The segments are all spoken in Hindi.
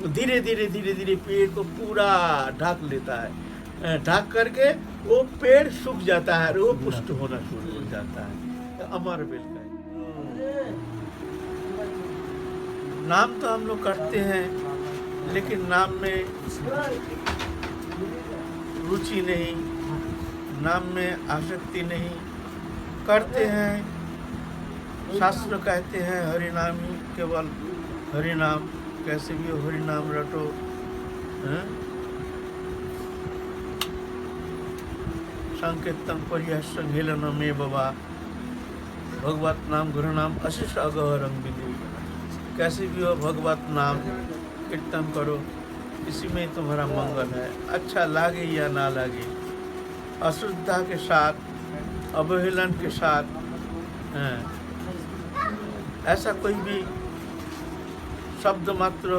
तो धीरे धीरे पेड़ को पूरा ढक लेता है, ढक करके वो पेड़ सूख जाता है और वो पुष्ट होना शुरू हो जाता है। तो अमर बेल का नाम तो हम लोग करते हैं, लेकिन नाम में रुचि नहीं, नाम में आसक्ति नहीं, करते हैं। शास्त्र कहते हैं हरि नाम ही केवल, हरि नाम कैसे भी हो, हरि नाम रटो। संकेतम परिहर्षण हेलन में बाबा भगवत नाम गुरु नाम अशिष अगहरंग बिंदु। कैसे भी हो भगवत नाम कीर्तन करो, इसी में तुम्हारा मंगल है। अच्छा लागे या ना लागे, अश्रद्धा के साथ, अवहेलन के साथ, ऐसा कोई भी शब्द मात्र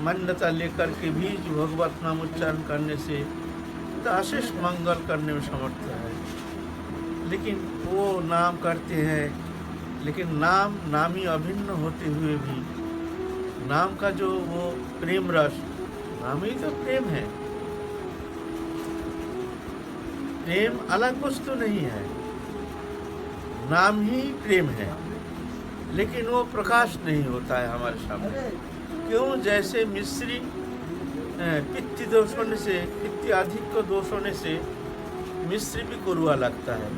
मान्यता लेकर के भी जो भगवत नाम उच्चारण करने से तो अशेष मंगल करने में समर्थ है। लेकिन वो नाम करते हैं, लेकिन नामी अभिन्न होते हुए भी नाम का जो वो प्रेम रस, नाम ही तो प्रेम है। प्रेम अलग वस्तु नहीं है, नाम ही प्रेम है, लेकिन वो प्रकाश नहीं होता है हमारे सामने। क्यों? जैसे मिश्री पित्त दोष होने से, पित्त अधिक को दोष होने से मिश्री भी कड़वा लगता है।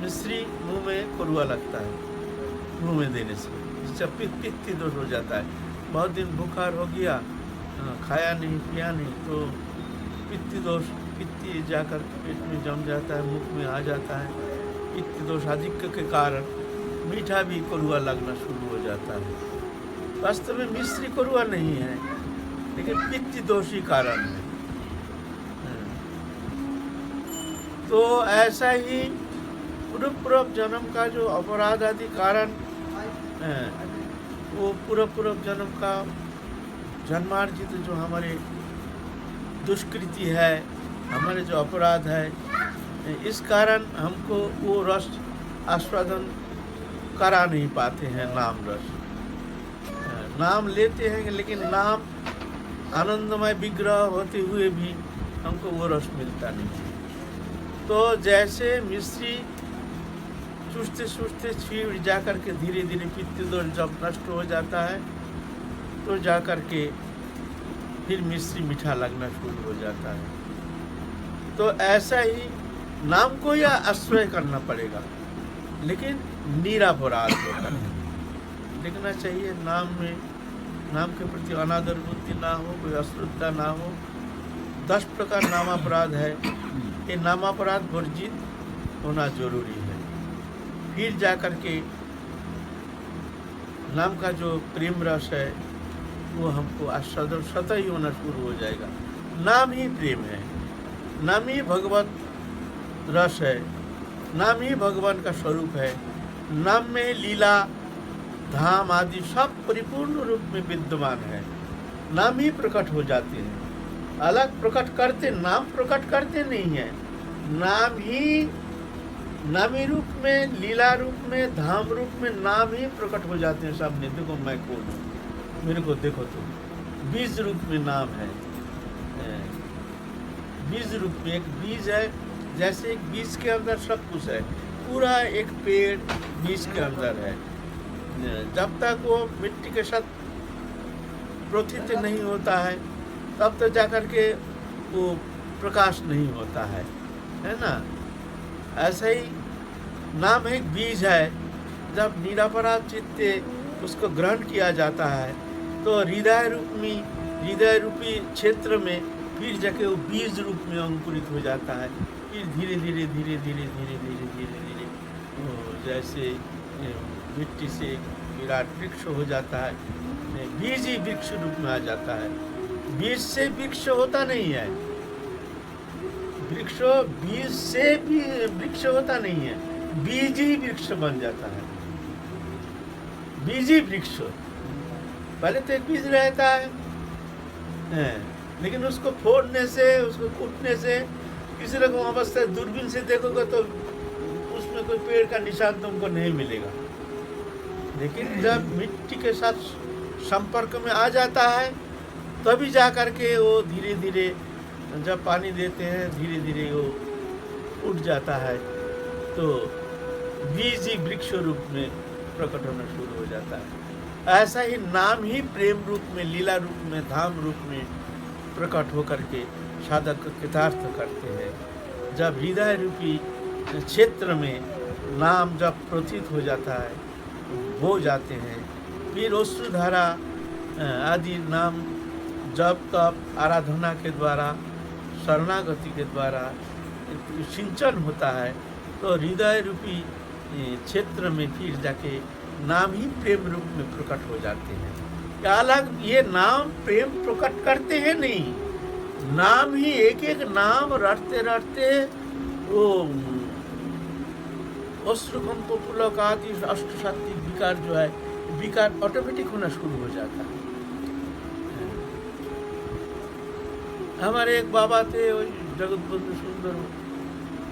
मिश्री मुंह में कड़वा लगता है, मुंह में देने से इससे पित्त दोष हो जाता है। बहुत दिन बुखार हो गया, खाया नहीं पिया नहीं, तो पित्त दोष, पित्त जाकर पेट में जम जाता है, मुख में आ जाता है। पित्त दोष अधिक के कारण मीठा भी कड़वा लगना शुरू हो जाता है। वास्तव में मिश्री कड़वा नहीं है, लेकिन पित्त दोष ही कारण है। तो ऐसा ही पूर्व जन्म का जो अपराध आदि कारण है, वो पूर्व जन्म का जन्मार्जित जो हमारे दुष्कृति है, हमारे जो अपराध है, इस कारण हमको वो रस आस्वादन करा नहीं पाते हैं। नाम रस नाम लेते हैं, लेकिन नाम आनंदमय विग्रह होते हुए भी हमको वो रस मिलता नहीं। तो जैसे मिश्री चूसते चूसते छीड़ जा कर के धीरे धीरे पित्त दोष जब नष्ट हो जाता है, तो जा कर के फिर मिश्री मीठा लगना शुरू हो जाता है। तो ऐसा ही नाम को या आश्रय करना पड़ेगा, लेकिन निरापराध होकर लिखना चाहिए। नाम में, नाम के प्रति अनादर बुद्धि ना हो, कोई अश्रद्धा ना हो। 10 प्रकार नामापराध है, ये नामापराध वर्जित होना जरूरी है। फिर जाकर के नाम का जो प्रेम रस है वो हमको आस्वादन स्वतः ही होना शुरू हो जाएगा। नाम ही प्रेम है, नाम ही भगवत रस है, नाम ही भगवान का स्वरूप है। नाम में लीला धाम आदि सब परिपूर्ण रूप में विद्यमान है। नाम ही प्रकट हो जाते हैं, अलग प्रकट करते, नाम प्रकट करते नहीं है। नाम ही नामी रूप में, लीला रूप में, धाम रूप में नाम ही प्रकट हो जाते हैं सामने। देखो मैं कौन हूँ, मेरे को देखो तुम। बीज रूप में नाम है, बीज रूप में एक बीज है। जैसे एक बीज के अंदर सब कुछ है, पूरा एक पेड़ बीज के अंदर है। जब तक वो मिट्टी के साथ प्रोथित नहीं होता है, तब तक जाकर के वो प्रकाश नहीं होता है ना। ऐसा ही नाम एक बीज है। जब निरापराध चित्ते उसको ग्रहण किया जाता है, तो हृदय रूपी क्षेत्र में फिर जाके वो बीज रूप में अंकुरित हो जाता है। फिर धीरे धीरे धीरे धीरे धीरे धीरे धीरे धीरे जैसे मिट्टी से विराट वृक्ष हो जाता है, बीज ही वृक्ष रूप में आ जाता है। बीज से वृक्ष होता नहीं है, वृक्ष बीज से भी वृक्ष होता नहीं है, बीज ही वृक्ष बन जाता है। बीज ही वृक्ष, पहले तो एक बीज रहता है, लेकिन उसको फोड़ने से, उसको कूटने से, किसी रकम अवस्था दूरबीन से देखोगे तो उसमें कोई पेड़ का निशान तुमको नहीं मिलेगा। लेकिन जब मिट्टी के साथ संपर्क में आ जाता है, तभी जा कर के वो धीरे धीरे जब पानी देते हैं धीरे धीरे वो उठ जाता है, तो बीज ही वृक्ष रूप में प्रकट होना शुरू हो जाता है। ऐसा ही नाम ही प्रेम रूप में, लीला रूप में, धाम रूप में प्रकट होकर के साधक को कृतार्थ करते हैं। जब हृदय रूपी क्षेत्र में नाम जब प्रतीत हो जाता है, हो जाते हैं, फिर अश्रुधारा आदि नाम जब तब आराधना के द्वारा, शरणागति के द्वारा सिंचन होता है, तो हृदय रूपी क्षेत्र में फिर जाके नाम ही प्रेम रूप में प्रकट हो जाते हैं। क्या अलग ये नाम प्रेम प्रकट करते हैं? नहीं, नाम ही एक एक नाम रटते रटते वो अश्रुकंप पुलक आदि अष्टसात्विक विकार जो है, विकार ऑटोमेटिक होना शुरू हो जाता है। हमारे एक बाबा थे जगत बंधु सुंदर,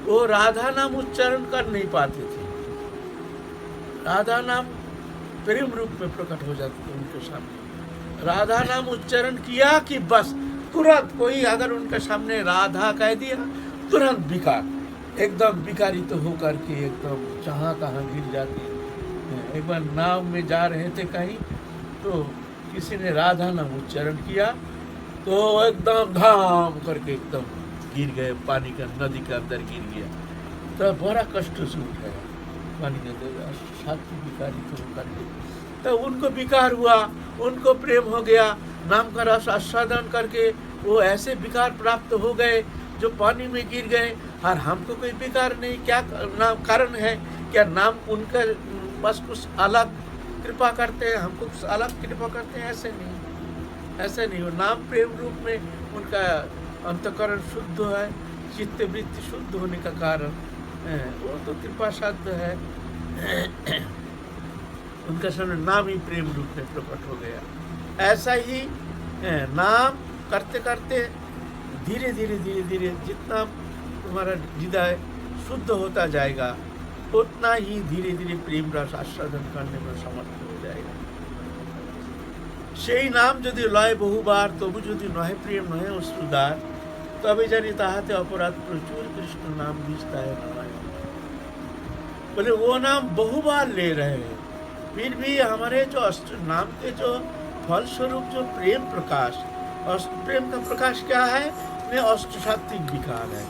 वो राधा नाम उच्चारण कर नहीं पाते थे। राधा नाम प्रेम रूप में प्रकट हो जाते थे उनके सामने। राधा नाम उच्चारण किया कि बस तुरंत कोई अगर उनके सामने राधा कह दिया, तुरंत विकार, एकदम विकारित तो होकर के एकदम जहाँ कहाँ गिर जाते हैं। एक बार नाव में जा रहे थे कहीं, तो किसी ने राधा नाम उच्चारण किया तो एकदम धाम करके एकदम गिर गए, पानी का, नदी के अंदर गिर गया। तो बड़ा कष्ट से उठाया पानी के अंदर, साथी विकारित होकर के। तो उनको विकार हुआ, उनको प्रेम हो गया, नाम का रस आस्वादन करके वो ऐसे विकार प्राप्त हो गए जो पानी में गिर गए। और हमको कोई विकार नहीं, क्या नाम कारण है? क्या नाम उनका बस कुछ अलग कृपा करते हैं, हमको कुछ अलग कृपा करते हैं? ऐसे नहीं, ऐसे नहीं हो। नाम प्रेम रूप में उनका अंतकरण शुद्ध है, चित्त वृत्ति शुद्ध होने का कारण वो तो कृपा साध्य है। उनका सामने नाम ही प्रेम रूप में प्रकट हो गया। ऐसा ही नाम करते करते धीरे धीरे धीरे धीरे जितना तुम्हारा हृदय शुद्ध होता जाएगा, उतना ही धीरे धीरे प्रेम रस आस्वादन करने में समर्थ हो जाएगा। সেই নাম যদি লয় বহুবার, তবু যদি নহে প্রেম নহে অশ্রুদার, তবে জানি তাহাতে অপরাধ প্রচুর, कृष्ण नाम बीजता है नवाय। बोले वो नाम बहुबार ले रहे हैं, फिर भी हमारे जो नाम के जो फल स्वरूप जो प्रेम प्रकाश, प्रेम का प्रकाश क्या है? में अष्टसात्विक विकार है,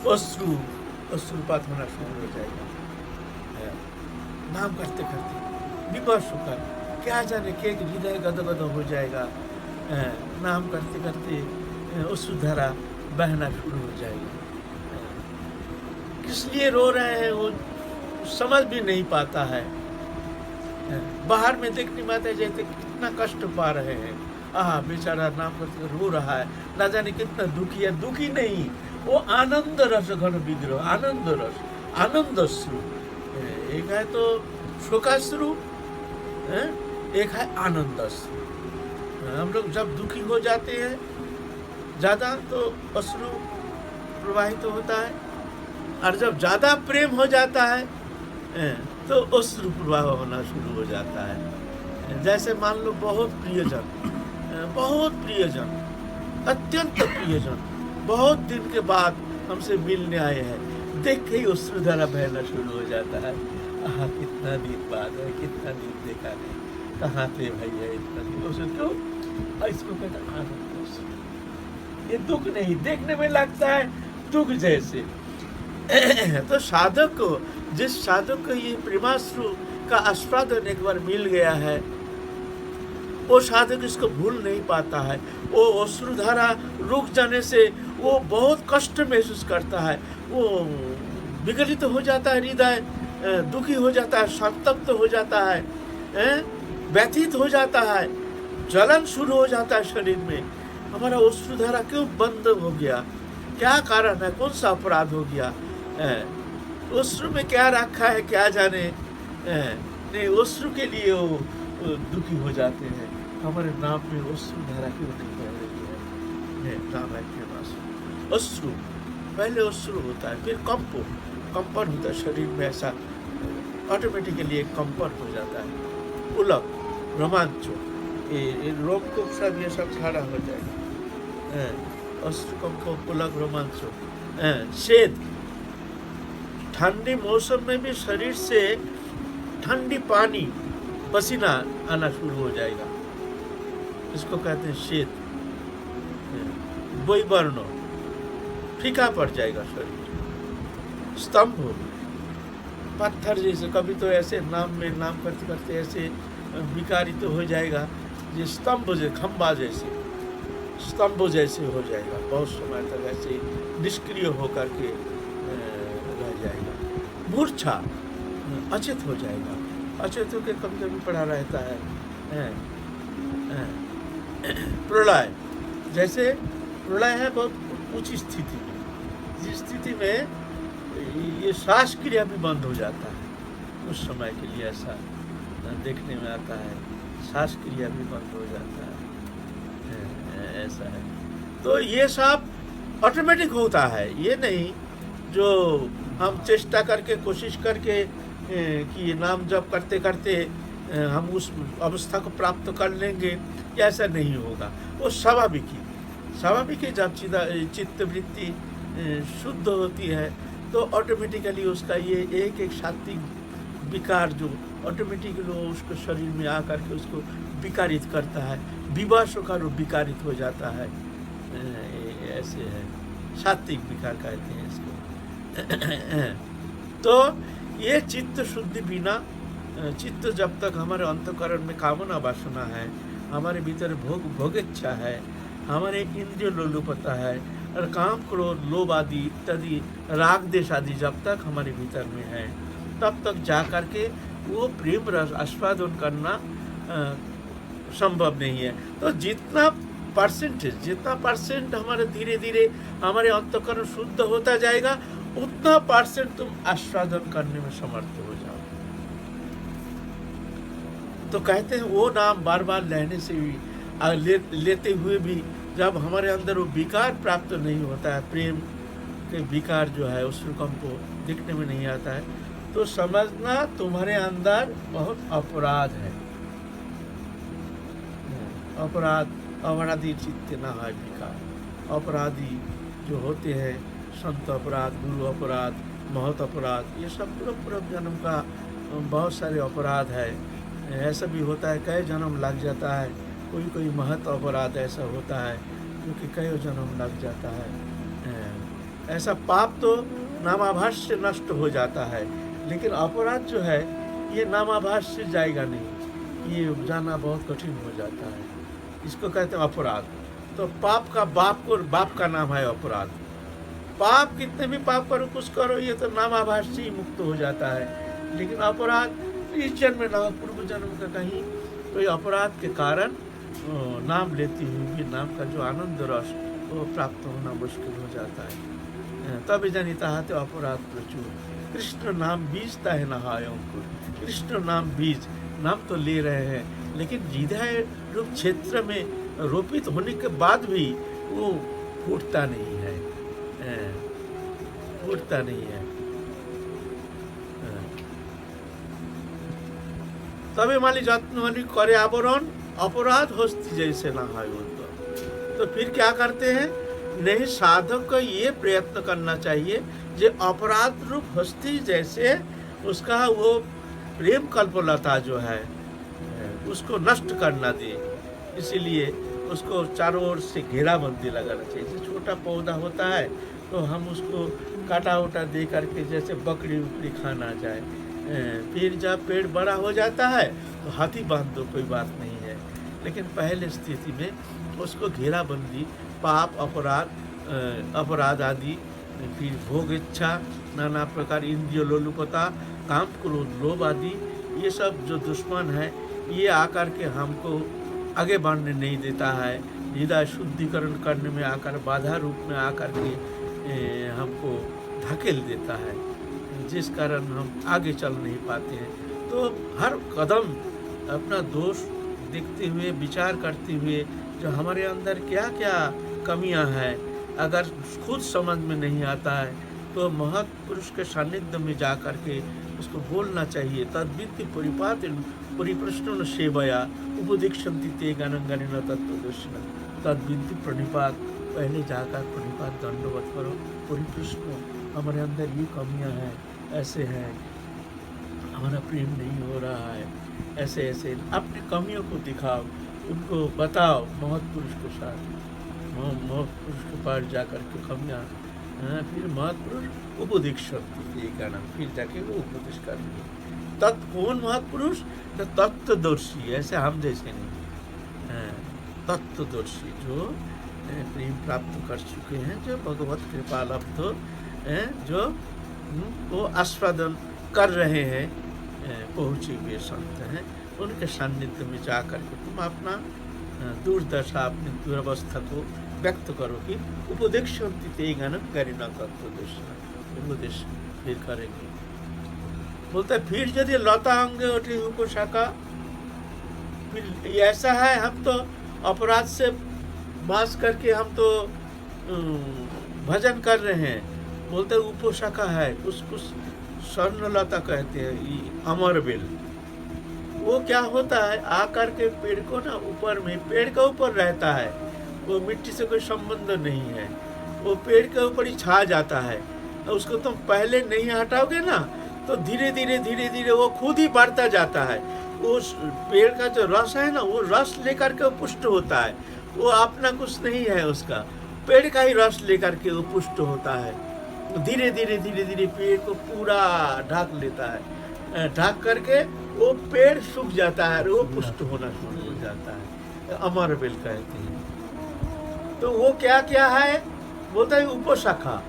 अश्रुपात होना शुरू हो जाएगा। नाम करते करते विवश होकर, क्या जाने के हृदय गदगद हो जाएगा। नाम करते करते अश्रुधारा बहना शुरू हो जाएगी। किस लिए रो रहे हैं वो समझ भी नहीं पाता है। बाहर में देखने में आता है जैसे कितना कष्ट पा रहे हैं, बेचारा नाम करते रो रहा है, ना जाने कितना दुखी है। दुखी नहीं, वो आनंद रस घन विग्रह, आनंद रस, आनंद अश्रु। एक है तो शोकाश्रु, एक है आनंद अश्रु। हम लोग जब दुखी हो जाते हैं ज़्यादा तो अश्रु प्रवाहित होता है, और जब ज़्यादा प्रेम हो जाता है तो अश्रु प्रवाह होना शुरू हो जाता है। जैसे मान लो बहुत प्रियजन, बहुत प्रियजन, अत्यंत प्रियजन बहुत दिन के बाद हमसे मिलने आए हैं, देख के ही अश्रुधारा बहना शुरू हो जाता है। कितना दिन बाद है, कितना दिन देखा नहीं, कहाँ थे भैया इतना दिन। उसे क्यों? इसको कहता आनंद। ये दुख नहीं, देखने में लगता है दुख जैसे। तो साधक को, जिस साधक को ये प्रेमाश्रु का आस्वादन एक बार मिल गया है, वो साधक इसको भूल नहीं पाता है। वो अश्रुधारा रुक जाने से वो बहुत कष्ट महसूस करता है, वो विगलित हो जाता है, हृदय दुखी हो जाता है, संतप्त हो जाता है, व्यथित हो जाता है, जलन शुरू हो जाता है शरीर में। हमारा अश्रुधारा क्यों बंद हो गया? क्या कारण है? कौन सा अपराध हो गया? अश्रु में क्या रखा है क्या जाने। नहीं, अश्रु के लिए वो दुखी हो जाते हैं। हमारे नाम में अश्रुधारा क्यों नहीं बह रही है? नाम है प्रेमाश्रु। अश्रु, पहले अश्रु होता है, फिर कंपन होता है शरीर में, ऐसा ऑटोमेटिकली एक कंपन हो जाता है, पुलक, रोमांच, ये रोम को सब ये सब खड़ा हो जाएगा। अश्रुकंप पुलक रोमांचो। शेद, ठंडी मौसम में भी शरीर से ठंडी पानी पसीना आना शुरू हो जाएगा, इसको कहते हैं शेद। वैवर्णो, फीका पड़ जाएगा शरीर। स्तंभ, पत्थर जैसे, कभी तो ऐसे नाम करते करते ऐसे विकारित तो हो जाएगा, ये स्तंभ जैसे, खंबा जैसे, स्तंभ जैसे हो जाएगा, बहुत समय तक ऐसे निष्क्रिय होकर के रह जाएगा। मूर्छा, अचेत हो जाएगा, अचेत होकर कभी कभी पड़ा रहता है। प्रलय, जैसे प्रलय है बहुत ऊंची स्थिति में, जिस स्थिति में ये श्वास क्रिया भी बंद हो जाता है, उस समय के लिए ऐसा देखने में आता है, श्वास क्रिया भी बंद हो जाता है, ऐसा है। तो ये सब ऑटोमेटिक होता है, ये नहीं जो हम चेष्टा करके कोशिश करके कि नाम जप करते करते हम उस अवस्था को प्राप्त कर लेंगे, ऐसा नहीं होगा। वो स्वाभाविक ही जब चित्त वृत्ति शुद्ध होती है तो ऑटोमेटिकली उसका ये एक सात्विक विकार जो ऑटोमेटिकली उसको शरीर में आकर के उसको विकारित करता है, विवश होकर वो विकारित हो जाता है, ऐसे है, सात्विक विकार कहते हैं इसको। तो ये चित्त शुद्धि बिना, चित्त जब तक हमारे अंतःकरण में कामना वासना है, हमारे भीतर भोग इच्छा है, हमारे इंद्रिय लोलुपता है और काम क्रोध लोभ आदि इत्यादि राग देश आदि जब तक हमारे भीतर में है, तब तक जा कर के वो प्रेम रस आस्वादन करना संभव नहीं है। तो जितना परसेंट हमारे धीरे धीरे हमारे अंतःकरण शुद्ध होता जाएगा, उतना परसेंट तुम आस्वादन करने में समर्थ हो जाओ। तो कहते हैं वो नाम बार बार लेने से भी लेते हुए भी जब हमारे अंदर वो विकार प्राप्त नहीं होता है, प्रेम के विकार जो है उस को दिखने में नहीं आता है, तो समझना तुम्हारे अंदर बहुत अपराध है। अपराध, अपराधी चित्त न है विकार। अपराधी जो होते हैं, संत अपराध, गुरु अपराध, महत अपराध, ये सब पूर्व जन्म का बहुत सारे अपराध है। ऐसा भी होता है कई जन्म लग जाता है, कोई महत अपराध ऐसा होता है क्योंकि कई जन्म लग जाता है। ऐसा पाप तो नामाभास से नष्ट हो जाता है, लेकिन अपराध जो है ये नामाभास से जाएगा नहीं, ये जाना बहुत कठिन हो जाता है, इसको कहते हैं अपराध। तो पाप का बाप का नाम है अपराध। पाप कितने भी पाप करो कुछ करो, ये तो नामाभास से ही मुक्त हो जाता है। लेकिन अपराध इस जन्म में ना, पूर्व जन्म का कहीं कोई अपराध के कारण नाम लेती हुई भी नाम का जो आनंद रस वो प्राप्त होना मुश्किल हो जाता है। तब जनिता है तो अपराध प्रचुर, कृष्ण नाम बीजता है नहायों को। कृष्ण नाम बीज, नाम तो ले रहे हैं, लेकिन हृदय रूप क्षेत्र में रोपित होने के बाद भी वो फूटता नहीं है, फूटता नहीं है। तबे माली जत्न वाली करे आवरण, अपराध हस्ती जैसे ना है। तो फिर क्या करते हैं, नहीं साधक को ये प्रयत्न करना चाहिए जो अपराध रूप हस्ती जैसे उसका वो प्रेम कल्पलता जो है उसको नष्ट करना दे। इसीलिए उसको चारों ओर से घेराबंदी लगाना चाहिए। जैसे छोटा पौधा होता है तो हम उसको काटा उटा दे करके जैसे बकरी उकरी खाना जाए, फिर जब पेड़ बड़ा हो जाता है तो हाथी बांध दो, कोई बात नहीं है। लेकिन पहले स्थिति में उसको घेराबंदी, पाप अपराध आदि, फिर भोग इच्छा, नाना प्रकार इंद्रिय लोलुपता, काम क्रोध लोभ आदि, ये सब जो दुश्मन है ये आकर के हमको आगे बढ़ने नहीं देता है। हृदय शुद्धिकरण करने में आकर बाधा रूप में आकर के हमको धकेल देता है, जिस कारण हम आगे चल नहीं पाते हैं। तो हर कदम अपना दोष देखते हुए, विचार करते हुए, जो हमारे अंदर क्या क्या कमियां हैं, अगर खुद समझ में नहीं आता है तो महत् पुरुष के सानिध्य में जा कर के उसको बोलना चाहिए। तद्विद्धि परिपात परिप्रश्न सेवया उपदीक्षन्ति ते गणगणेन तत्त्वदर्शिनः। तद्विद्धि प्रणिपात पहले जाकर प्रणिपात दंडवत करो, बोले कृष्ण हमारे अंदर ये कमियां हैं, ऐसे हैं, हमारा प्रेम नहीं हो रहा है, ऐसे ऐसे अपनी कमियों को दिखाओ, उनको बताओ महत्पुरुष के साथ, महत्पुरुष के पास जाकर के कमियाँ, फिर महत्पुरुष उपदेश कहना, फिर जाके वो उपदेश करेंगे। कौन महत्पुरुष? तो तत्वदर्शी, ऐसे हम जैसे नहीं, तत्वदर्शी जो प्रेम प्राप्त कर चुके हैं, जो भगवत कृपा लब्ध जो वो आस्वादन कर रहे हैं, पहुँचे हुए संत हैं, उनके सान्निध्य में जा कर के तुम अपना दुर्दशा, अपनी दुर्वस्था को व्यक्त करो कि उपदेक्षन्ति ते ज्ञानं करिण तत्वदर्शिनः, उपदेश फिर करेंगे। बोलता है फिर यदि लता अंगे उठी उपशाखा, फिर ऐसा है हम तो अपराध से बास करके हम तो भजन कर रहे हैं, बोलते उपशाखा है, कुछ स्वर्णलता कहते हैं, अमर बेल, वो क्या होता है आकर के पेड़ को ना ऊपर में, पेड़ के ऊपर रहता है, वो मिट्टी से कोई संबंध नहीं है, वो पेड़ के ऊपर ही छा जाता है, उसको तुम पहले नहीं हटाओगे ना तो धीरे धीरे वो खुद ही बढ़ता जाता है। उस पेड़ का जो रस है ना, वो रस लेकर के पुष्ट होता है, वो अपना कुछ नहीं है, उसका पेड़ का ही रस लेकर के वो पुष्ट होता है, धीरे धीरे पेड़ को पूरा ढक लेता है, ढक करके वो पेड़ सूख जाता है, वो पुष्ट होना शुरू हो जाता है, अमर बेल कहते हैं। तो वो क्या क्या है बोलता है उपशाखा,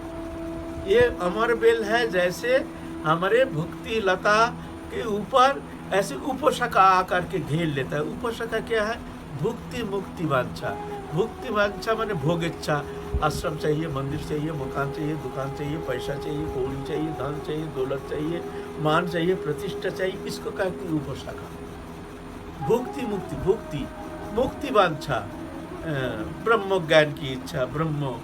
ये अमर बेल है, जैसे हमारे भक्ति लता के ऊपर ऐसे उपशाखा आकर के घेर लेता है। उपशाखा क्या है? भुक्ति मुक्ति वांछा, भुक्ति वांछा माने भोग इच्छा, आश्रम चाहिए, मंदिर चाहिए, मकान चाहिए, दुकान चाहिए, पैसा चाहिए, कौड़ी चाहिए, धन चाहिए, दौलत चाहिए, मान चाहिए, प्रतिष्ठा चाहिए, इसको कहते हैं उपशाखा। भुक्ति मुक्ति, भुक्ति मुक्ति वांछा, ब्रह्म ज्ञान की इच्छा, ब्रह्म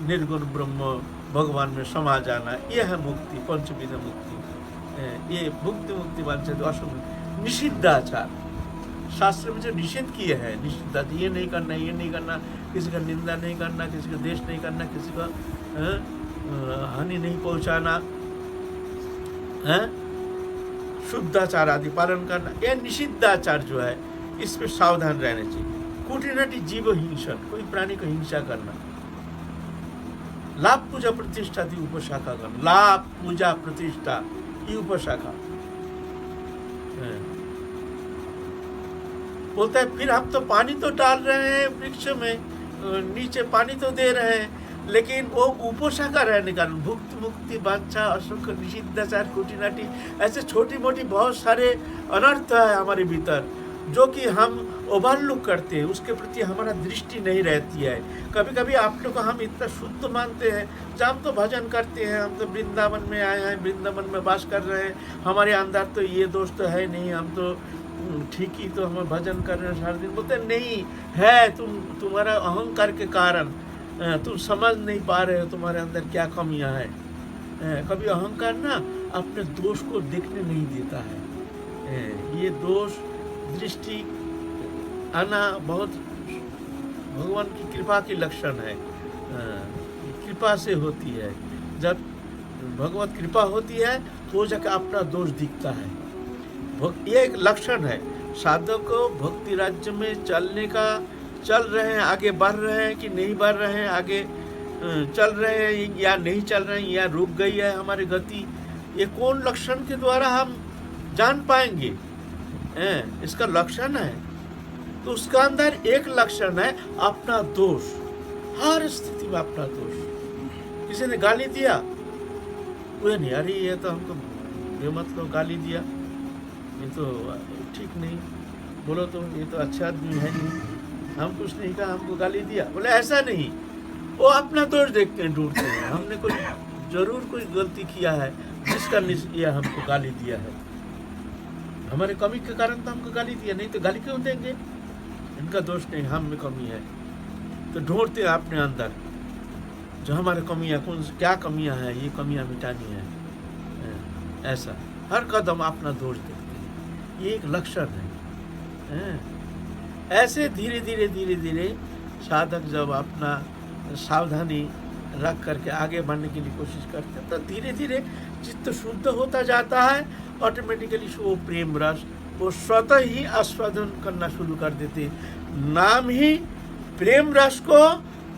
निर्गुण ब्रह्म भगवान में समा जाना, यह है मुक्ति, पंचविध मुक्ति। ये भुक्ति मुक्ति वांछा जो अशुभ निषिद्धाचार, शास्त्र में जो निषेध किए हैं, निषिद्धाचार, ये नहीं करना, ये नहीं करना, किसी का निंदा नहीं करना, किसी का देश नहीं करना, किसी का हानि नहीं पहुंचाना, शुद्धाचार आदि पालन करना, यह निषिद्धाचार जो है इसमें सावधान रहना चाहिए। कुटिनाटी जीव हिंसन, कोई प्राणी को हिंसा करना, लाभ पूजा प्रतिष्ठा की उपशाखा करना, लाभ पूजा प्रतिष्ठा की उपशाखा। बोलता है फिर हम तो पानी तो डाल रहे हैं वृक्ष में, नीचे पानी तो दे रहे हैं, लेकिन वो उपशाखा रहने का भुक्ति मुक्ति वांछा अशुक निषिद्धाचार कुटिनाटी, ऐसे छोटी मोटी बहुत सारे अनर्थ है हमारे भीतर जो कि हम ओवरलुक करते हैं, उसके प्रति हमारा दृष्टि नहीं रहती है। कभी कभी आप लोग को हम इतना शुद्ध मानते हैं, जब हम तो भजन करते हैं, हम तो वृंदावन में आए हैं, वृंदावन में वास कर रहे हैं, हमारे अंदर तो ये दोष तो है नहीं, हम तो ठीक ही तो हम भजन कर रहे हैं सारा दिन। बोलते नहीं है, तुम्हारा अहंकार के कारण तुम समझ नहीं पा रहे हो तुम्हारे अंदर क्या कमियां हैं। कभी अहंकार ना अपने दोष को देखने नहीं देता है, ये दोष दृष्टि आना बहुत भगवान की कृपा की लक्षण है, कृपा से होती है। जब भगवत कृपा होती है तो जाकर अपना दोष दिखता है, ये एक लक्षण है। साधक को भक्ति राज्य में चलने का, चल रहे हैं, आगे बढ़ रहे हैं कि नहीं बढ़ रहे हैं, आगे चल रहे हैं या नहीं चल रहे हैं, या रुक गई है हमारी गति, ये कौन लक्षण के द्वारा हम जान पाएंगे? इसका लक्षण है। तो उसका अंदर एक लक्षण है अपना दोष, हर स्थिति में अपना दोष। किसी ने गाली दिया, वो नहीं, अरे ये तो हमको बेमतलब गाली दिया, ये तो ठीक नहीं, बोलो तो ये तो अच्छा आदमी है नहीं, हम कुछ नहीं कहा, हमको गाली दिया। बोले ऐसा नहीं, वो अपना दोष देखते हैं, ढूंढते हैं, हमने कोई जरूर कोई गलती किया है जिसका यह हमको गाली दिया है, हमारे कमी के कारण तो हमको गाली दिया, नहीं तो गाली क्यों देंगे? इनका दोष नहीं, हम में कमी है। तो ढूंढते हैं अपने अंदर जो हमारे कमियाँ, कौन क्या कमियाँ हैं, ये कमियाँ मिटानी है। ऐसा हर कदम अपना दोष देखते हैं, ये एक लक्षण है। ऐसे धीरे धीरे साधक जब अपना सावधानी रख करके आगे बढ़ने के लिए कोशिश करते हैं, तो धीरे धीरे चित्त शुद्ध होता जाता है। ऑटोमेटिकली वो प्रेम रस वो स्वतः ही आस्वादन करना शुरू कर देते हैं। नाम ही प्रेम रस को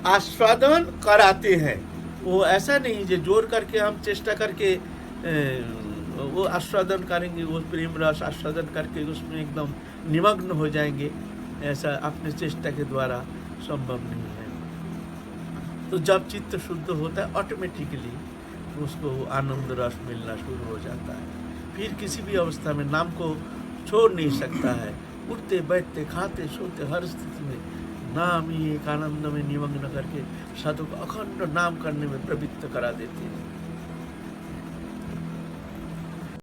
आस्वादन कराते हैं। वो ऐसा नहीं जो जोर करके हम चेष्टा करके वो आस्वादन करेंगे, वो प्रेम रस आस्वादन करके उसमें एकदम निमग्न हो जाएंगे, ऐसा अपने चेष्टा के द्वारा संभव नहीं है। तो जब चित्त शुद्ध होता है ऑटोमेटिकली उसको आनंद रस मिलना शुरू हो जाता है। फिर किसी भी अवस्था में नाम को छोड़ नहीं सकता है। उठते बैठते खाते सोते हर स्थिति में नाम ही एक आनंद में निमग्न करके साधु को अखंड नाम करने में प्रवृत्त करा देते हैं।